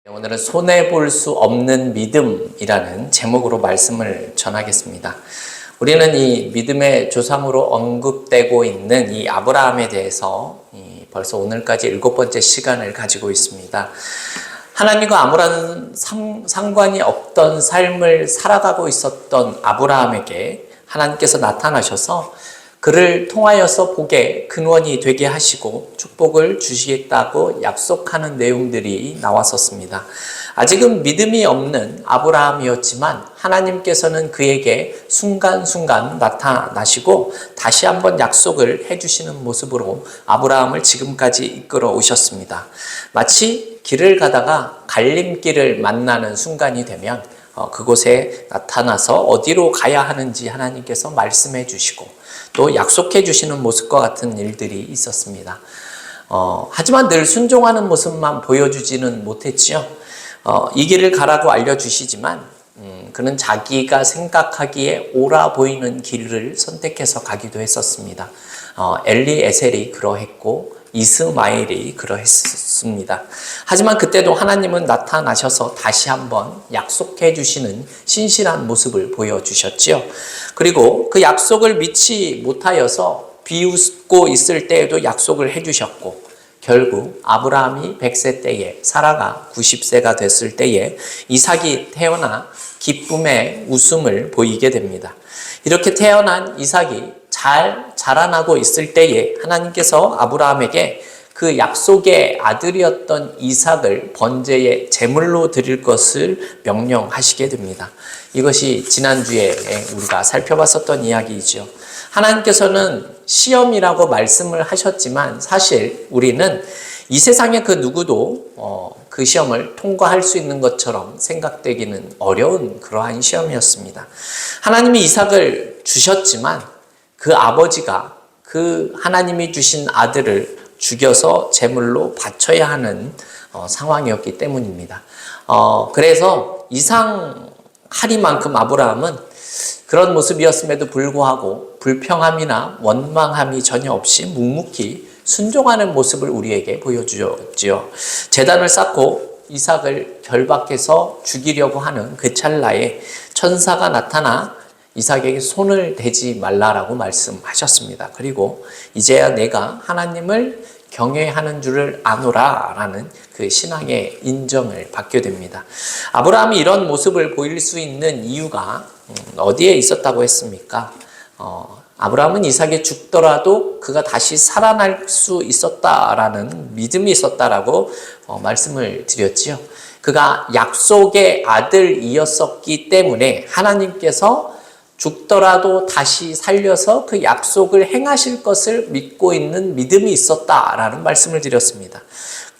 오늘은 손해볼 수 없는 믿음이라는 제목으로 말씀을 전하겠습니다. 우리는 이 믿음의 조상으로 언급되고 있는 이 아브라함에 대해서 벌써 오늘까지 7번째 시간을 가지고 있습니다. 하나님과 아무런 상관이 없던 삶을 살아가고 있었던 아브라함에게 하나님께서 나타나셔서 그를 통하여서 복의 근원이 되게 하시고 축복을 주시겠다고 약속하는 내용들이 나왔었습니다. 아직은 믿음이 없는 아브라함이었지만 하나님께서는 그에게 순간순간 나타나시고 다시 한번 약속을 해주시는 모습으로 아브라함을 지금까지 이끌어 오셨습니다. 마치 길을 가다가 갈림길을 만나는 순간이 되면 그곳에 나타나서 어디로 가야 하는지 하나님께서 말씀해 주시고 또 약속해 주시는 모습과 같은 일들이 있었습니다. 하지만 늘 순종하는 모습만 보여주지는 못했지요. 이 길을 가라고 알려주시지만 그는 자기가 생각하기에 옳아 보이는 길을 선택해서 가기도 했었습니다. 엘리에셀이 그러했고 이스마엘이 그러했습니다. 하지만 그때도 하나님은 나타나셔서 다시 한번 약속해 주시는 신실한 모습을 보여주셨지요. 그리고 그 약속을 믿지 못하여서 비웃고 있을 때에도 약속을 해주셨고 결국 아브라함이 100세 때에 사라가 90세가 됐을 때에 이삭이 태어나 기쁨의 웃음을 보이게 됩니다. 이렇게 태어난 이삭이 잘 자라나고 있을 때에 하나님께서 아브라함에게 그 약속의 아들이었던 이삭을 번제의 제물로 드릴 것을 명령하시게 됩니다. 이것이 지난주에 우리가 살펴봤었던 이야기이죠. 하나님께서는 시험이라고 말씀을 하셨지만 사실 우리는 이 세상의 그 누구도 그 시험을 통과할 수 있는 것처럼 생각되기는 어려운 그러한 시험이었습니다. 하나님이 이삭을 주셨지만 그 아버지가 그 하나님이 주신 아들을 죽여서 제물로 바쳐야 하는 상황이었기 때문입니다. 그래서 이상하리만큼 아브라함은 그런 모습이었음에도 불구하고 불평함이나 원망함이 전혀 없이 묵묵히 순종하는 모습을 우리에게 보여주었지요. 제단을 쌓고 이삭을 결박해서 죽이려고 하는 그 찰나에 천사가 나타나 이삭에게 손을 대지 말라라고 말씀하셨습니다. 그리고 이제야 내가 하나님을 경외하는 줄을 아노라 라는 그 신앙의 인정을 받게 됩니다. 아브라함이 이런 모습을 보일 수 있는 이유가 어디에 있었다고 했습니까? 아브라함은 이삭이 죽더라도 그가 다시 살아날 수 있었다라는 믿음이 있었다라고 말씀을 드렸지요. 그가 약속의 아들이었었기 때문에 하나님께서 죽더라도 다시 살려서 그 약속을 행하실 것을 믿고 있는 믿음이 있었다라는 말씀을 드렸습니다.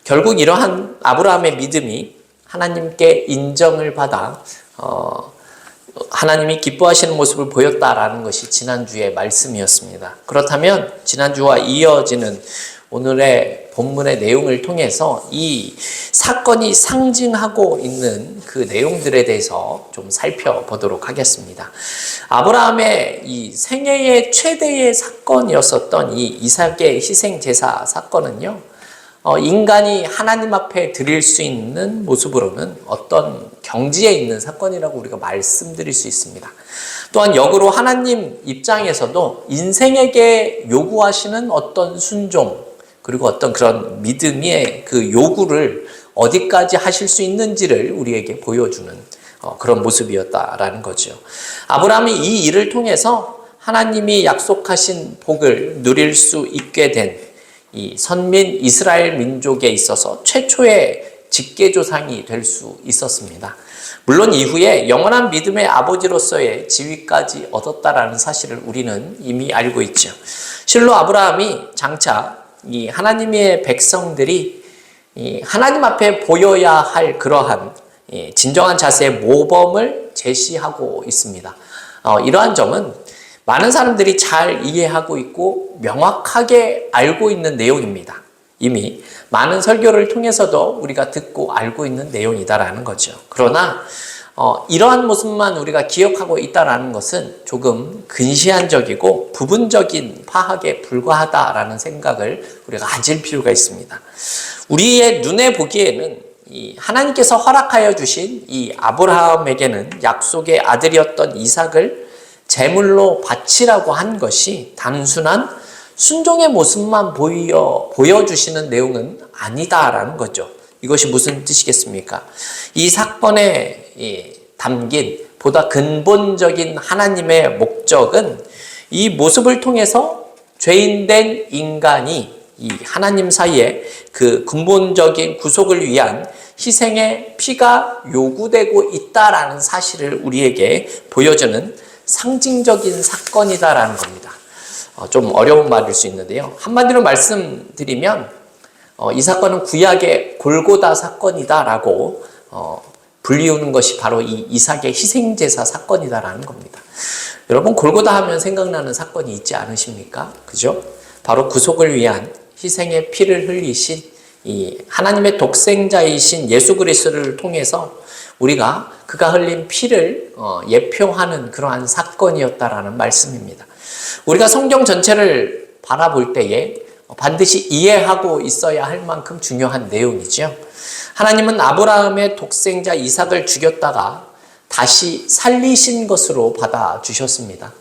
결국 이러한 아브라함의 믿음이 하나님께 인정을 받아 하나님이 기뻐하시는 모습을 보였다라는 것이 지난주의 말씀이었습니다. 그렇다면 지난주와 이어지는 오늘의 본문의 내용을 통해서 이 사건이 상징하고 있는 그 내용들에 대해서 좀 살펴보도록 하겠습니다. 아브라함의 이 생애의 최대의 사건이었었던 이 이삭의 희생제사 사건은요, 인간이 하나님 앞에 드릴 수 있는 모습으로는 어떤 경지에 있는 사건이라고 우리가 말씀드릴 수 있습니다. 또한 역으로 하나님 입장에서도 인생에게 요구하시는 어떤 순종, 그리고 어떤 그런 믿음의 그 요구를 어디까지 하실 수 있는지를 우리에게 보여주는 그런 모습이었다라는 거죠. 아브라함이 이 일을 통해서 하나님이 약속하신 복을 누릴 수 있게 된 이 선민 이스라엘 민족에 있어서 최초의 직계조상이 될 수 있었습니다. 물론 이후에 영원한 믿음의 아버지로서의 지위까지 얻었다라는 사실을 우리는 이미 알고 있죠. 실로 아브라함이 장차 이 하나님의 백성들이 이 하나님 앞에 보여야 할 그러한 진정한 자세의 모범을 제시하고 있습니다. 이러한 점은 많은 사람들이 잘 이해하고 있고 명확하게 알고 있는 내용입니다. 이미 많은 설교를 통해서도 우리가 듣고 알고 있는 내용이다라는 거죠. 그러나 이러한 모습만 우리가 기억하고 있다는 것은 조금 근시안적이고 부분적인 파악에 불과하다라는 생각을 우리가 가질 필요가 있습니다. 우리의 눈에 보기에는 이 하나님께서 허락하여 주신 이 아브라함에게는 약속의 아들이었던 이삭을 제물로 바치라고 한 것이 단순한 순종의 모습만 보여주시는 내용은 아니다라는 거죠. 이것이 무슨 뜻이겠습니까? 이 사건에 담긴 보다 근본적인 하나님의 목적은 이 모습을 통해서 죄인된 인간이 이 하나님 사이에 그 근본적인 구속을 위한 희생의 피가 요구되고 있다라는 사실을 우리에게 보여주는 상징적인 사건이다라는 겁니다. 좀 어려운 말일 수 있는데요. 한마디로 말씀드리면 이 사건은 구약의 골고다 사건이다라고 불리우는 것이 바로 이 이삭의 희생제사 사건이다라는 겁니다. 여러분, 골고다 하면 생각나는 사건이 있지 않으십니까? 그죠? 바로 구속을 위한 희생의 피를 흘리신 이 하나님의 독생자이신 예수 그리스도를 통해서 우리가 그가 흘린 피를 예표하는 그러한 사건이었다라는 말씀입니다. 우리가 성경 전체를 바라볼 때에 반드시 이해하고 있어야 할 만큼 중요한 내용이죠. 하나님은 아브라함의 독생자 이삭을 죽였다가 다시 살리신 것으로 받아주셨습니다.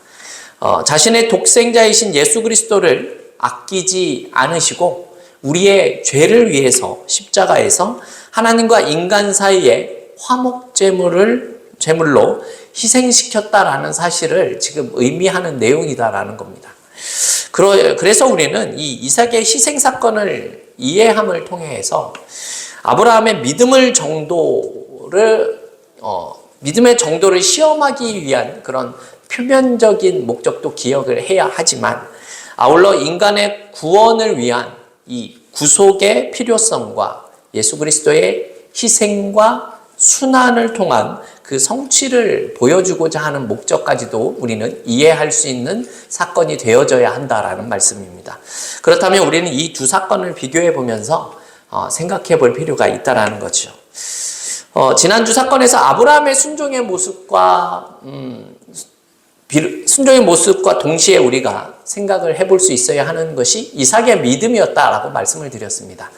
자신의 독생자이신 예수 그리스도를 아끼지 않으시고 우리의 죄를 위해서 십자가에서 하나님과 인간 사이에 화목제물로 희생시켰다라는 사실을 지금 의미하는 내용이다라는 겁니다. 그래서 우리는 이 이삭의 희생 사건을 이해함을 통해서 아브라함의 믿음의 정도를 시험하기 위한 그런 표면적인 목적도 기억을 해야 하지만 아울러 인간의 구원을 위한 이 구속의 필요성과 예수 그리스도의 희생과 순환을 통한 그 성취를 보여주고자 하는 목적까지도 우리는 이해할 수 있는 사건이 되어져야 한다라는 말씀입니다. 그렇다면 우리는 이 두 사건을 비교해 보면서 생각해 볼 필요가 있다라는 거죠. 지난주 사건에서 아브라함의 순종의 모습과 동시에 우리가 생각을 해볼 수 있어야 하는 것이 이삭의 믿음이었다라고 말씀을 드렸습니다.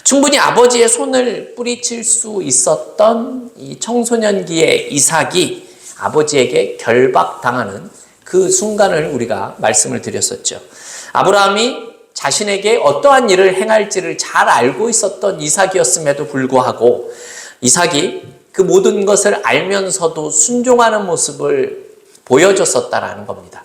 충분히 아버지의 손을 뿌리칠 수 있었던 이 청소년기의 이삭이 아버지에게 결박당하는 그 순간을 우리가 말씀을 드렸었죠. 아브라함이 자신에게 어떠한 일을 행할지를 잘 알고 있었던 이삭이었음에도 불구하고 이삭이 그 모든 것을 알면서도 순종하는 모습을 보여줬었다라는 겁니다.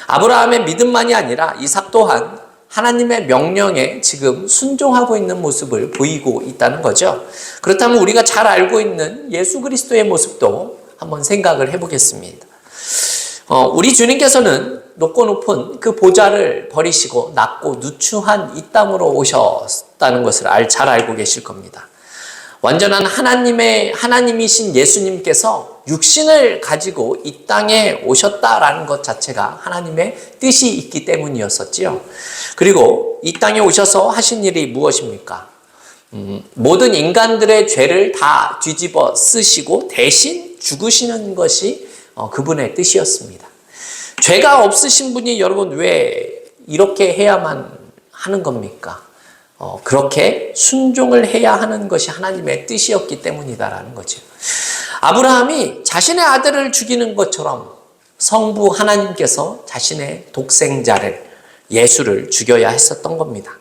아브라함의 믿음만이 아니라 이삭 또한 하나님의 명령에 지금 순종하고 있는 모습을 보이고 있다는 거죠. 그렇다면 우리가 잘 알고 있는 예수 그리스도의 모습도 한번 생각을 해보겠습니다. 우리 주님께서는 높고 높은 그 보좌를 버리시고 낮고 누추한 이 땅으로 오셨다는 것을 잘 알고 계실 겁니다. 완전한 하나님이신 예수님께서 육신을 가지고 이 땅에 오셨다라는 것 자체가 하나님의 뜻이 있기 때문이었었지요. 그리고 이 땅에 오셔서 하신 일이 무엇입니까? 모든 인간들의 죄를 다 뒤집어 쓰시고 대신 죽으시는 것이 그분의 뜻이었습니다. 죄가 없으신 분이 여러분 왜 이렇게 해야만 하는 겁니까? 그렇게 순종을 해야 하는 것이 하나님의 뜻이었기 때문이다라는 거죠. 아브라함이 자신의 아들을 죽이는 것처럼 성부 하나님께서 자신의 독생자를 예수를 죽여야 했었던 겁니다.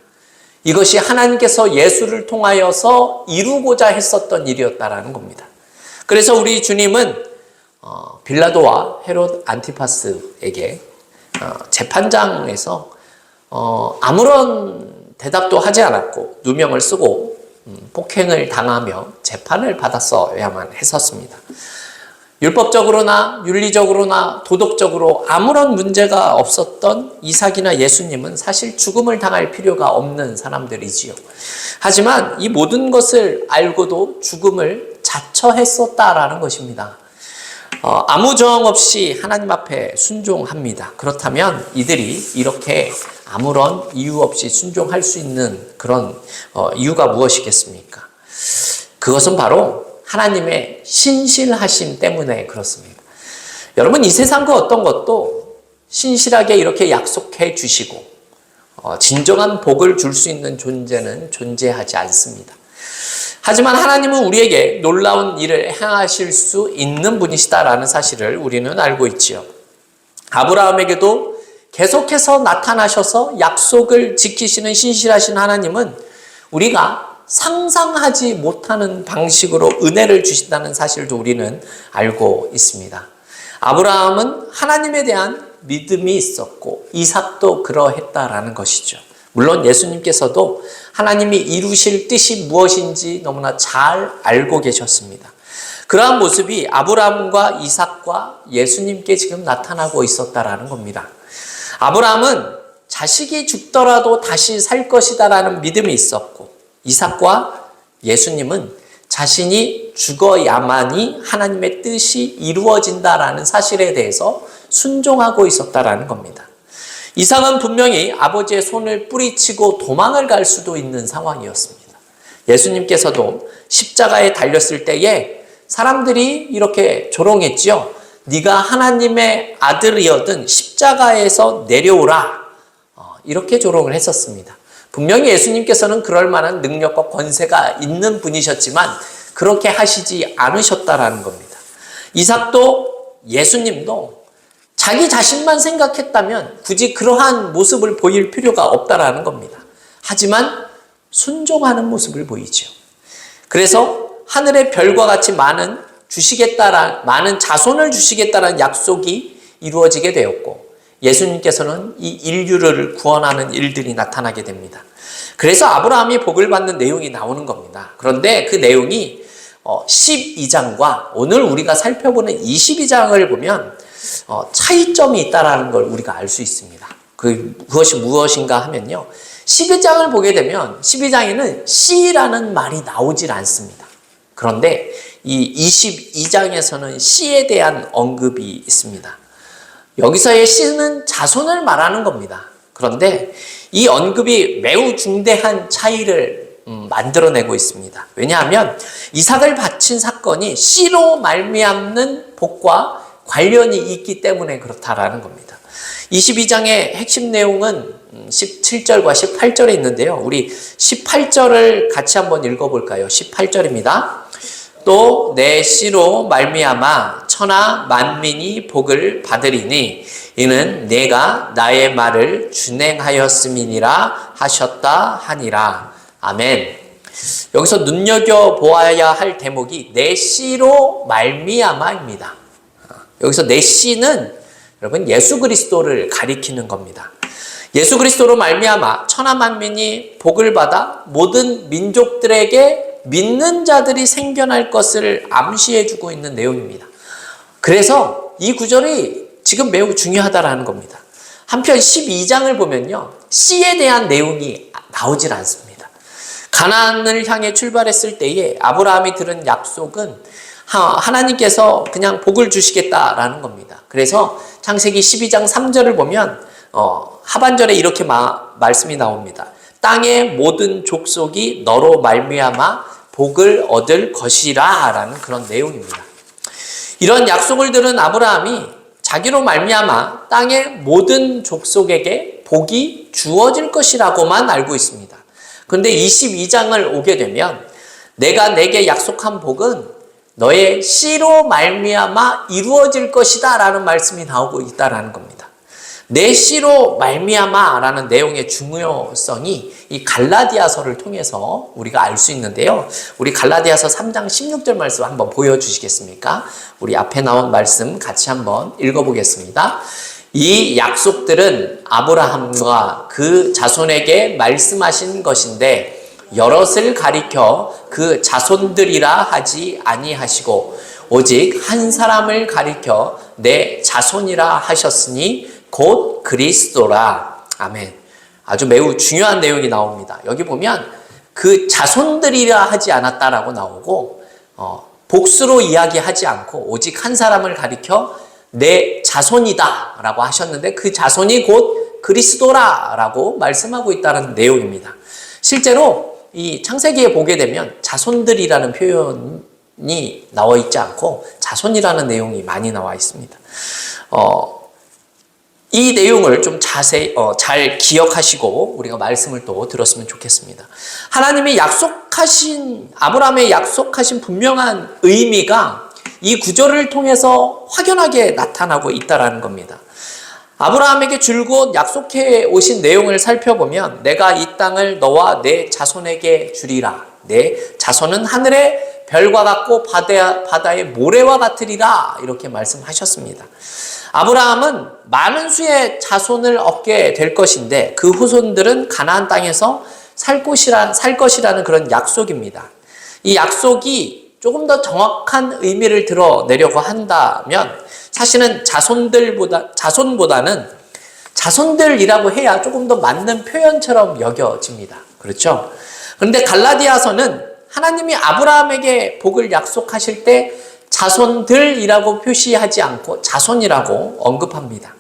이것이 하나님께서 예수를 통하여서 이루고자 했었던 일이었다라는 겁니다. 그래서 우리 주님은 빌라도와 헤롯 안티파스에게 재판장에서 아무런 대답도 하지 않았고 누명을 쓰고 폭행을 당하며 재판을 받았어야만 했었습니다. 율법적으로나 윤리적으로나 도덕적으로 아무런 문제가 없었던 이삭이나 예수님은 사실 죽음을 당할 필요가 없는 사람들이지요. 하지만 이 모든 것을 알고도 죽음을 자처했었다라는 것입니다. 아무 저항 없이 하나님 앞에 순종합니다. 그렇다면 이들이 이렇게 아무런 이유 없이 순종할 수 있는 그런 이유가 무엇이겠습니까? 그것은 바로 하나님의 신실하심 때문에 그렇습니다. 여러분, 이 세상 그 어떤 것도 신실하게 이렇게 약속해 주시고 진정한 복을 줄 수 있는 존재는 존재하지 않습니다. 하지만 하나님은 우리에게 놀라운 일을 행하실 수 있는 분이시다라는 사실을 우리는 알고 있지요. 아브라함에게도 계속해서 나타나셔서 약속을 지키시는 신실하신 하나님은 우리가 상상하지 못하는 방식으로 은혜를 주신다는 사실도 우리는 알고 있습니다. 아브라함은 하나님에 대한 믿음이 있었고 이삭도 그러했다라는 것이죠. 물론 예수님께서도 하나님이 이루실 뜻이 무엇인지 너무나 잘 알고 계셨습니다. 그러한 모습이 아브라함과 이삭과 예수님께 지금 나타나고 있었다라는 겁니다. 아브라함은 자식이 죽더라도 다시 살 것이다라는 믿음이 있었고, 이삭과 예수님은 자신이 죽어야만이 하나님의 뜻이 이루어진다라는 사실에 대해서 순종하고 있었다라는 겁니다. 이삭은 분명히 아버지의 손을 뿌리치고 도망을 갈 수도 있는 상황이었습니다. 예수님께서도 십자가에 달렸을 때에 사람들이 이렇게 조롱했지요. 네가 하나님의 아들이어든 십자가에서 내려오라. 이렇게 조롱을 했었습니다. 분명히 예수님께서는 그럴 만한 능력과 권세가 있는 분이셨지만 그렇게 하시지 않으셨다라는 겁니다. 이삭도 예수님도 자기 자신만 생각했다면 굳이 그러한 모습을 보일 필요가 없다라는 겁니다. 하지만 순종하는 모습을 보이죠. 그래서 하늘의 별과 같이 많은 자손을 주시겠다라는 약속이 이루어지게 되었고, 예수님께서는 이 인류를 구원하는 일들이 나타나게 됩니다. 그래서 아브라함이 복을 받는 내용이 나오는 겁니다. 그런데 그 내용이 12장과 오늘 우리가 살펴보는 22장을 보면 차이점이 있다는 걸 우리가 알 수 있습니다. 그것이 무엇인가 하면요, 12장을 보게 되면 12장에는 씨라는 말이 나오질 않습니다. 그런데 이 22장에서는 씨에 대한 언급이 있습니다. 여기서의 씨는 자손을 말하는 겁니다. 그런데 이 언급이 매우 중대한 차이를 만들어내고 있습니다. 왜냐하면 이삭을 바친 사건이 씨로 말미암는 복과 관련이 있기 때문에 그렇다라는 겁니다. 22장의 핵심 내용은 17절과 18절에 있는데요. 우리 18절을 같이 한번 읽어볼까요? 18절입니다. 또 내 씨로 말미암아 천하 만민이 복을 받으리니 이는 내가 나의 말을 준행하였음이니라 하셨다 하니라. 아멘. 여기서 눈여겨보아야 할 대목이 내 씨로 말미암아입니다. 여기서 내 씨는 여러분 예수 그리스도를 가리키는 겁니다. 예수 그리스도로 말미암아 천하 만민이 복을 받아 모든 민족들에게 믿는 자들이 생겨날 것을 암시해주고 있는 내용입니다. 그래서 이 구절이 지금 매우 중요하다라는 겁니다. 한편 12장을 보면요, 씨에 대한 내용이 나오질 않습니다. 가나안을 향해 출발했을 때에 아브라함이 들은 약속은 하나님께서 그냥 복을 주시겠다라는 겁니다. 그래서 창세기 12장 3절을 보면 하반절에 이렇게 말씀이 나옵니다. 땅의 모든 족속이 너로 말미암아 복을 얻을 것이라 라는 그런 내용입니다. 이런 약속을 들은 아브라함이 자기로 말미암아 땅의 모든 족속에게 복이 주어질 것이라고만 알고 있습니다. 그런데 22장을 오게 되면 내가 내게 약속한 복은 너의 씨로 말미암아 이루어질 것이다 라는 말씀이 나오고 있다라는 겁니다. 내 씨로 말미암아 라는 내용의 중요성이 이 갈라디아서를 통해서 우리가 알 수 있는데요. 우리 갈라디아서 3장 16절 말씀 한번 보여주시겠습니까? 우리 앞에 나온 말씀 같이 한번 읽어보겠습니다. 이 약속들은 아브라함과 그 자손에게 말씀하신 것인데 여럿을 가리켜 그 자손들이라 하지 아니하시고 오직 한 사람을 가리켜 내 자손이라 하셨으니 곧 그리스도라. 아멘. 아주 매우 중요한 내용이 나옵니다. 여기 보면 그 자손들이라 하지 않았다라고 나오고 복수로 이야기하지 않고 오직 한 사람을 가리켜 내 자손이다 라고 하셨는데 그 자손이 곧 그리스도라 라고 말씀하고 있다는 내용입니다. 실제로 이 창세기에 보게 되면 자손들이라는 표현이 나와 있지 않고 자손이라는 내용이 많이 나와 있습니다. 이 내용을 좀 자세히 잘 기억하시고 우리가 말씀을 또 들었으면 좋겠습니다. 하나님이 약속한 아브라함의 약속하신 분명한 의미가 이 구절을 통해서 확연하게 나타나고 있다는 겁니다. 아브라함에게 줄곧 약속해 오신 내용을 살펴보면 내가 이 땅을 너와 내 자손에게 주리라. 내 자손은 하늘의 별과 같고 바다의 모래와 같으리라. 이렇게 말씀하셨습니다. 아브라함은 많은 수의 자손을 얻게 될 것인데 그 후손들은 가나안 땅에서 살 것이라는 그런 약속입니다. 이 약속이 조금 더 정확한 의미를 드러내려고 한다면 사실은 자손보다는 자손들이라고 해야 조금 더 맞는 표현처럼 여겨집니다. 그렇죠? 그런데 갈라디아서는 하나님이 아브라함에게 복을 약속하실 때 자손들이라고 표시하지 않고 자손이라고 언급합니다.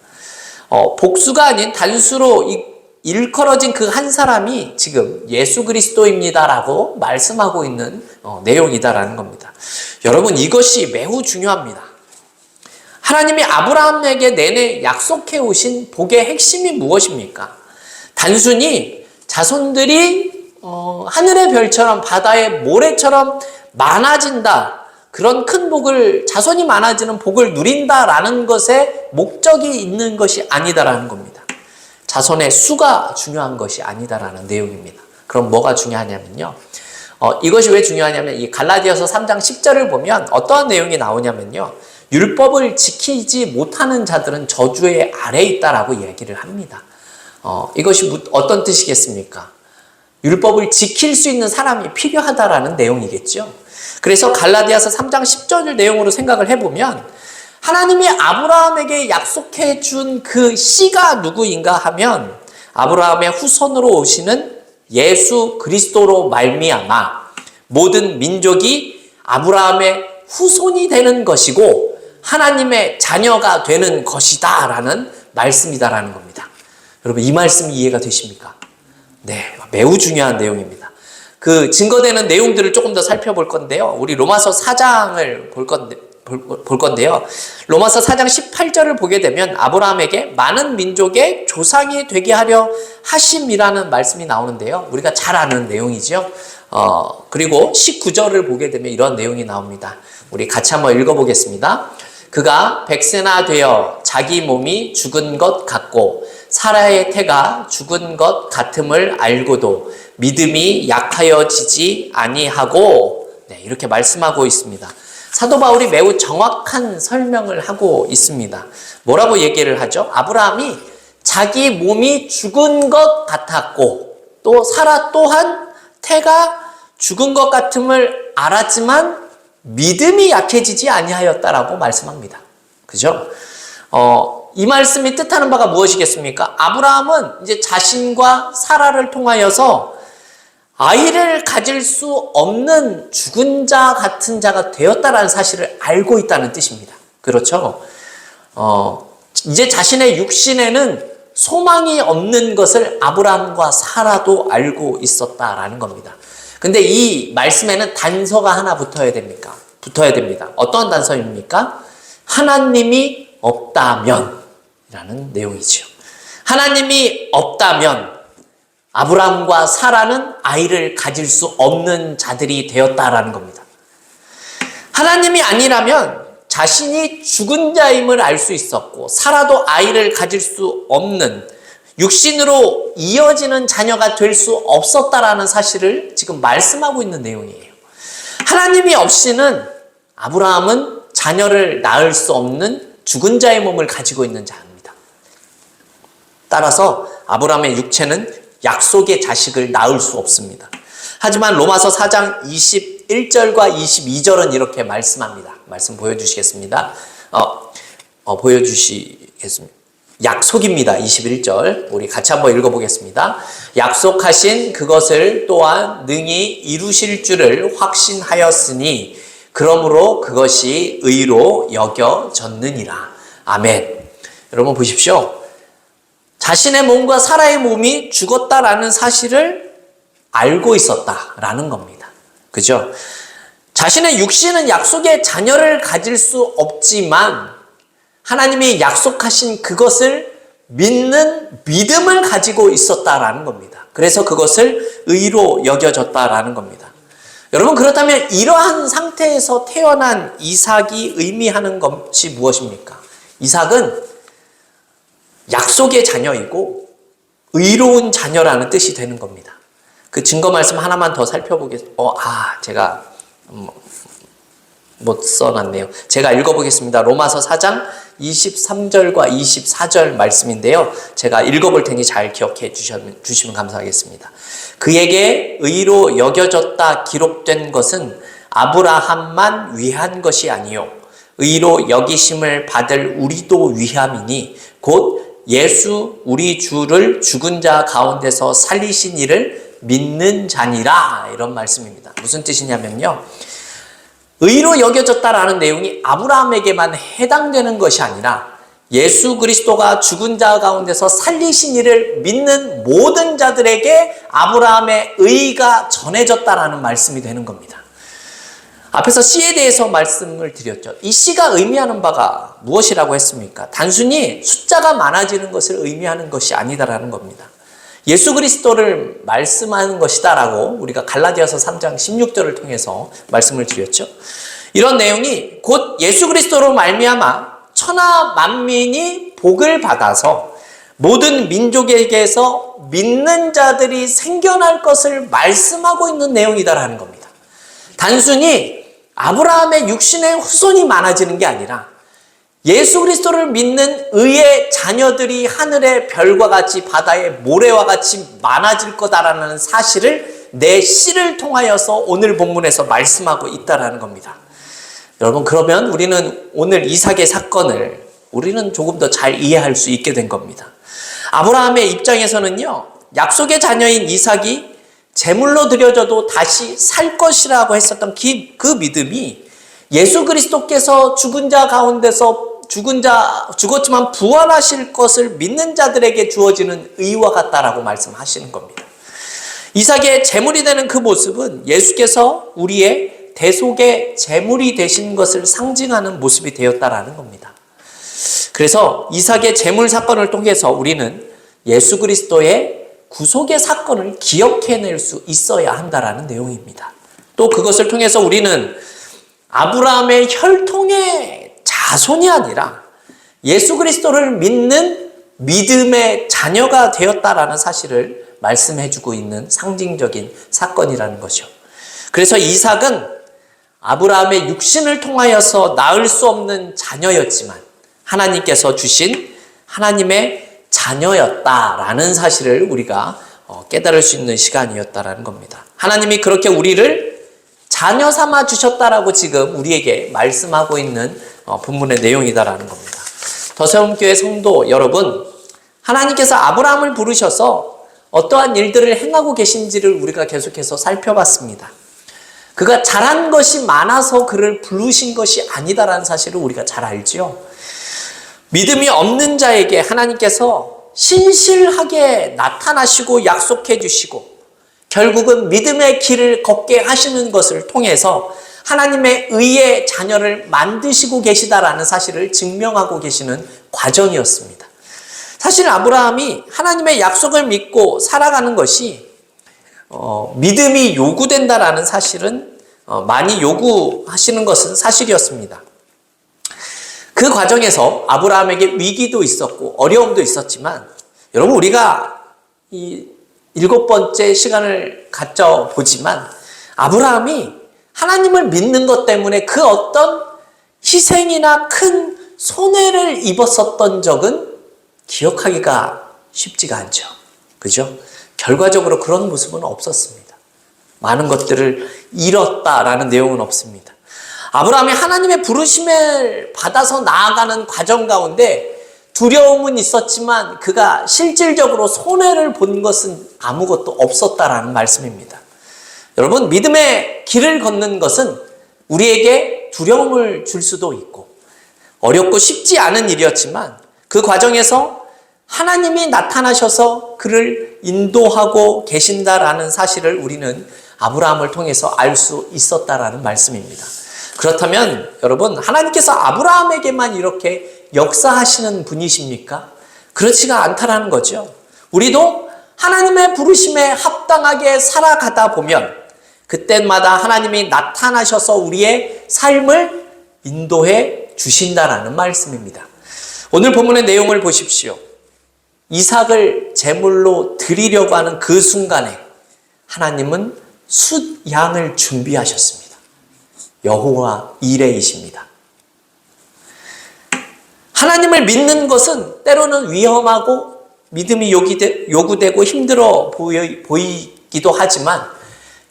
복수가 아닌 단수로 일컬어진 그 한 사람이 지금 예수 그리스도입니다라고 말씀하고 있는 내용이다라는 겁니다. 여러분, 이것이 매우 중요합니다. 하나님이 아브라함에게 내내 약속해 오신 복의 핵심이 무엇입니까? 단순히 자손들이 하늘의 별처럼 바다의 모래처럼 많아진다, 그런 큰 복을, 자손이 많아지는 복을 누린다라는 것에 목적이 있는 것이 아니다라는 겁니다. 자손의 수가 중요한 것이 아니다라는 내용입니다. 그럼 뭐가 중요하냐면요, 이것이 왜 중요하냐면 이 갈라디아서 3장 10절을 보면 어떠한 내용이 나오냐면요, 율법을 지키지 못하는 자들은 저주의 아래에 있다라고 얘기를 합니다. 이것이 어떤 뜻이겠습니까? 율법을 지킬 수 있는 사람이 필요하다라는 내용이겠죠. 그래서 갈라디아서 3장 10절 내용으로 생각을 해보면 하나님이 아브라함에게 약속해 준 그 씨가 누구인가 하면 아브라함의 후손으로 오시는 예수 그리스도로 말미암아 모든 민족이 아브라함의 후손이 되는 것이고 하나님의 자녀가 되는 것이다 라는 말씀이다라는 겁니다. 여러분, 이 말씀이 이해가 되십니까? 네, 매우 중요한 내용입니다. 그 증거되는 내용들을 조금 더 살펴볼 건데요. 우리 로마서 4장을 볼 건데요. 로마서 4장 18절을 보게 되면 아브라함에게 많은 민족의 조상이 되게 하려 하심이라는 말씀이 나오는데요. 우리가 잘 아는 내용이죠. 그리고 19절을 보게 되면 이런 내용이 나옵니다. 우리 같이 한번 읽어보겠습니다. 그가 백세나 되어 자기 몸이 죽은 것 같고 사라의 태가 죽은 것 같음을 알고도 믿음이 약하여지지 아니하고, 네, 이렇게 말씀하고 있습니다. 사도 바울이 매우 정확한 설명을 하고 있습니다. 뭐라고 얘기를 하죠? 아브라함이 자기 몸이 죽은 것 같았고 또 사라 또한 태가 죽은 것 같음을 알았지만 믿음이 약해지지 아니하였다라고 말씀합니다. 그죠? 이 말씀이 뜻하는 바가 무엇이겠습니까? 아브라함은 이제 자신과 사라를 통하여서 아이를 가질 수 없는 죽은 자 같은 자가 되었다라는 사실을 알고 있다는 뜻입니다. 그렇죠? 이제 자신의 육신에는 소망이 없는 것을 아브라함과 사라도 알고 있었다라는 겁니다. 근데 이 말씀에는 단서가 하나 붙어야 됩니다. 어떤 단서입니까? 하나님이 없다면 이라는 내용이죠. 하나님이 없다면 아브라함과 사라는 아이를 가질 수 없는 자들이 되었다라는 겁니다. 하나님이 아니라면 자신이 죽은 자임을 알 수 있었고 사라도 아이를 가질 수 없는 육신으로 이어지는 자녀가 될 수 없었다라는 사실을 지금 말씀하고 있는 내용이에요. 하나님이 없이는 아브라함은 자녀를 낳을 수 없는 죽은 자의 몸을 가지고 있는 자입니다. 따라서 아브라함의 육체는 약속의 자식을 낳을 수 없습니다. 하지만 로마서 4장 21절과 22절은 이렇게 말씀합니다. 말씀 보여주시겠습니다. 보여주시겠습니다. 약속입니다. 21절 우리 같이 한번 읽어보겠습니다. 약속하신 그것을 또한 능히 이루실 줄을 확신하였으니 그러므로 그것이 의로 여겨졌느니라. 아멘. 여러분 보십시오. 자신의 몸과 사라의 몸이 죽었다라는 사실을 알고 있었다라는 겁니다. 그죠? 자신의 육신은 약속의 자녀를 가질 수 없지만 하나님이 약속하신 그것을 믿는 믿음을 가지고 있었다라는 겁니다. 그래서 그것을 의로 여겨졌다라는 겁니다. 여러분, 그렇다면 이러한 상태에서 태어난 이삭이 의미하는 것이 무엇입니까? 이삭은 약속의 자녀이고 의로운 자녀라는 뜻이 되는 겁니다. 그 증거 말씀 하나만 더 살펴보겠습니다. 제가 못 써놨네요. 제가 읽어보겠습니다. 로마서 4장 23절과 24절 말씀인데요. 제가 읽어볼 테니 잘 기억해 주시면 감사하겠습니다. 그에게 의로 여겨졌다 기록된 것은 아브라함만 위한 것이 아니요 의로 여기심을 받을 우리도 위함이니 곧 예수 우리 주를 죽은 자 가운데서 살리신 이를 믿는 자니라. 이런 말씀입니다. 무슨 뜻이냐면요, 의로 여겨졌다라는 내용이 아브라함에게만 해당되는 것이 아니라 예수 그리스도가 죽은 자 가운데서 살리신 이를 믿는 모든 자들에게 아브라함의 의가 전해졌다라는 말씀이 되는 겁니다. 앞에서 씨에 대해서 말씀을 드렸죠. 이 씨가 의미하는 바가 무엇이라고 했습니까? 단순히 숫자가 많아지는 것을 의미하는 것이 아니다라는 겁니다. 예수 그리스도를 말씀하는 것이다라고 우리가 갈라디아서 3장 16절을 통해서 말씀을 드렸죠. 이런 내용이 곧 예수 그리스도로 말미암아 천하 만민이 복을 받아서 모든 민족에게서 믿는 자들이 생겨날 것을 말씀하고 있는 내용이다라는 겁니다. 단순히 아브라함의 육신의 후손이 많아지는 게 아니라 예수 그리스도를 믿는 의의 자녀들이 하늘의 별과 같이 바다의 모래와 같이 많아질 거다라는 사실을 내 씨를 통하여서 오늘 본문에서 말씀하고 있다라는 겁니다. 여러분, 그러면 우리는 오늘 이삭의 사건을 우리는 조금 더 잘 이해할 수 있게 된 겁니다. 아브라함의 입장에서는요, 약속의 자녀인 이삭이 제물로 드려져도 다시 살 것이라고 했었던 그 믿음이 예수 그리스도께서 죽은 자 가운데서 죽었지만 부활하실 것을 믿는 자들에게 주어지는 의와 같다라고 말씀하시는 겁니다. 이삭의 제물이 되는 그 모습은 예수께서 우리의 대속의 제물이 되신 것을 상징하는 모습이 되었다라는 겁니다. 그래서 이삭의 제물 사건을 통해서 우리는 예수 그리스도의 구속의 사건을 기억해낼 수 있어야 한다라는 내용입니다. 또 그것을 통해서 우리는 아브라함의 혈통의 자손이 아니라 예수 그리스도를 믿는 믿음의 자녀가 되었다라는 사실을 말씀해주고 있는 상징적인 사건이라는 것이죠. 그래서 이삭은 아브라함의 육신을 통하여서 낳을 수 없는 자녀였지만 하나님께서 주신 하나님의 자녀였다라는 사실을 우리가 깨달을 수 있는 시간이었다라는 겁니다. 하나님이 그렇게 우리를 자녀 삼아 주셨다라고 지금 우리에게 말씀하고 있는 본문의 내용이다라는 겁니다. 더세움교회 성도 여러분, 하나님께서 아브라함을 부르셔서 어떠한 일들을 행하고 계신지를 우리가 계속해서 살펴봤습니다. 그가 잘한 것이 많아서 그를 부르신 것이 아니다라는 사실을 우리가 잘 알지요. 믿음이 없는 자에게 하나님께서 신실하게 나타나시고 약속해 주시고 결국은 믿음의 길을 걷게 하시는 것을 통해서 하나님의 의의 자녀를 만드시고 계시다라는 사실을 증명하고 계시는 과정이었습니다. 사실 아브라함이 하나님의 약속을 믿고 살아가는 것이 믿음이 요구된다라는 사실은 많이 요구하시는 것은 사실이었습니다. 그 과정에서 아브라함에게 위기도 있었고 어려움도 있었지만 여러분, 우리가 이 7번째 시간을 가져보지만 아브라함이 하나님을 믿는 것 때문에 그 어떤 희생이나 큰 손해를 입었었던 적은 기억하기가 쉽지가 않죠. 그죠? 결과적으로 그런 모습은 없었습니다. 많은 것들을 잃었다라는 내용은 없습니다. 아브라함이 하나님의 부르심을 받아서 나아가는 과정 가운데 두려움은 있었지만 그가 실질적으로 손해를 본 것은 아무것도 없었다라는 말씀입니다. 여러분, 믿음의 길을 걷는 것은 우리에게 두려움을 줄 수도 있고 어렵고 쉽지 않은 일이었지만 그 과정에서 하나님이 나타나셔서 그를 인도하고 계신다라는 사실을 우리는 아브라함을 통해서 알 수 있었다라는 말씀입니다. 그렇다면 여러분, 하나님께서 아브라함에게만 이렇게 역사하시는 분이십니까? 그렇지가 않다라는 거죠. 우리도 하나님의 부르심에 합당하게 살아가다 보면 그때마다 하나님이 나타나셔서 우리의 삶을 인도해 주신다라는 말씀입니다. 오늘 본문의 내용을 보십시오. 이삭을 제물로 드리려고 하는 그 순간에 하나님은 숫양을 준비하셨습니다. 여호와 이레이십니다. 하나님을 믿는 것은 때로는 위험하고 믿음이 요구되고 힘들어 보이기도 하지만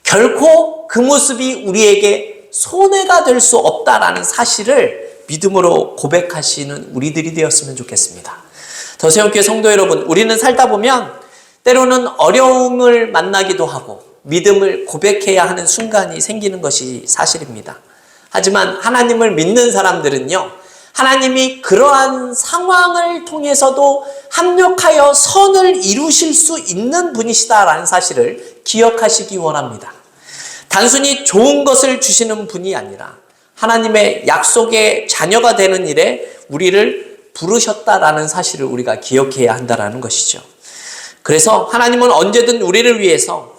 결코 그 모습이 우리에게 손해가 될 수 없다라는 사실을 믿음으로 고백하시는 우리들이 되었으면 좋겠습니다. 더세움교회 성도 여러분, 우리는 살다 보면 때로는 어려움을 만나기도 하고 믿음을 고백해야 하는 순간이 생기는 것이 사실입니다. 하지만 하나님을 믿는 사람들은요, 하나님이 그러한 상황을 통해서도 합력하여 선을 이루실 수 있는 분이시다라는 사실을 기억하시기 원합니다. 단순히 좋은 것을 주시는 분이 아니라 하나님의 약속의 자녀가 되는 일에 우리를 부르셨다라는 사실을 우리가 기억해야 한다는 것이죠. 그래서 하나님은 언제든 우리를 위해서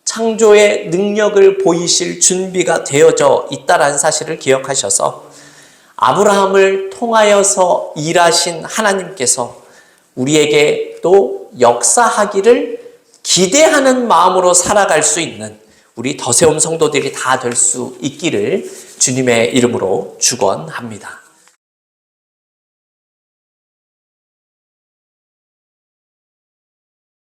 창조의 능력을 보이실 준비가 되어져 있다라는 사실을 기억하셔서 아브라함을 통하여서 일하신 하나님께서 우리에게 또 역사하기를 기대하는 마음으로 살아갈 수 있는 우리 더세움 성도들이 다 될 수 있기를 주님의 이름으로 축원합니다.